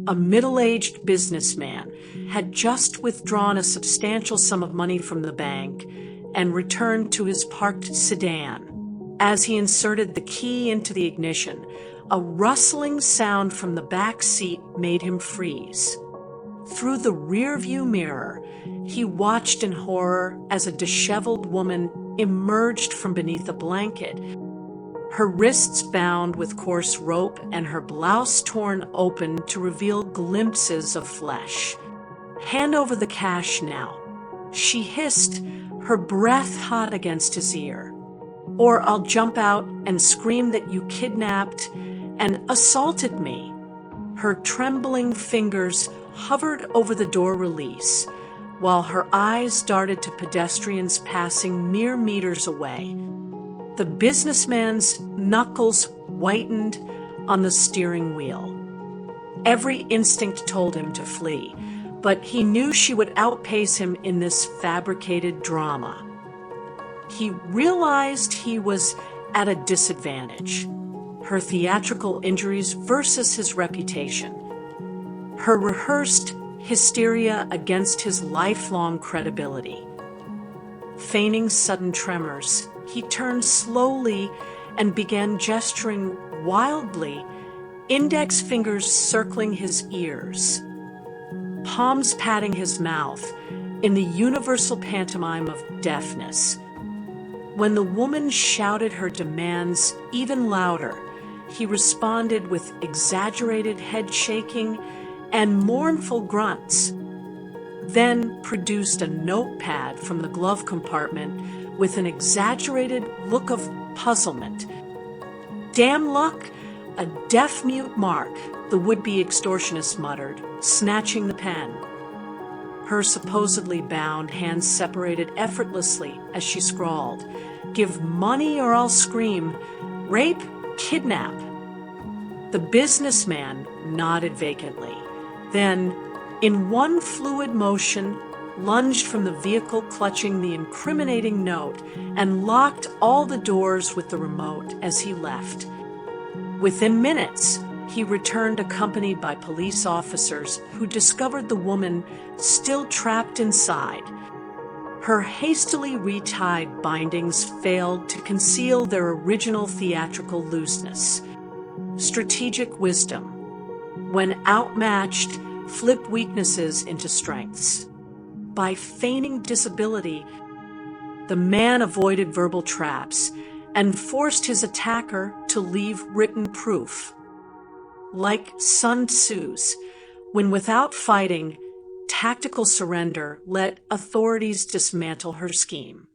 a middle-aged businessman, had just withdrawn a substantial sum of money from the bank and returned to his parked sedan. As he inserted the key into the ignition, a rustling sound from the back seat made him freeze. Through the rearview mirror, he watched in horror as a disheveled woman emerged from beneath a blanket, her wrists bound with coarse rope and her blouse torn open to reveal glimpses of flesh. "Hand over the cash now," she hissed, her breath hot against his ear. "Or I'll jump out and scream that you kidnapped and assaulted me." Her trembling fingers hovered over the door release, while her eyes darted to pedestrians passing mere meters away. The businessman's knuckles whitened on the steering wheel. Every instinct told him to flee, but he knew she would outpace him in this fabricated drama. He realized he was at a disadvantage. Her theatrical injuries versus his reputation. Her rehearsed hysteria against his lifelong credibility. Feigning sudden tremors, he turned slowly and began gesturing wildly, index fingers circling his ears, palms patting his mouth in the universal pantomime of deafness. When the woman shouted her demands even louder, he responded with exaggerated head shaking and mournful grunts, then produced a notepad from the glove compartment with an exaggerated look of puzzlement. "Damn luck, a deaf-mute mark," the would-be extortionist muttered, snatching the pen. Her supposedly bound hands separated effortlessly as she scrawled, "Give money or I'll scream. Rape, kidnap." The businessman nodded vacantly, then, in one fluid motion, lunged from the vehicle clutching the incriminating note and locked all the doors with the remote as he left. Within minutes, he returned accompanied by police officers who discovered the woman still trapped inside. Her hastily retied bindings failed to conceal their original theatrical looseness. Strategic wisdom. When outmatched, flip weaknesses into strengths. By feigning disability, the man avoided verbal traps and forced his attacker to leave written proof. Like Sun Tzu's, when without fighting, tactical surrender let authorities dismantle her scheme.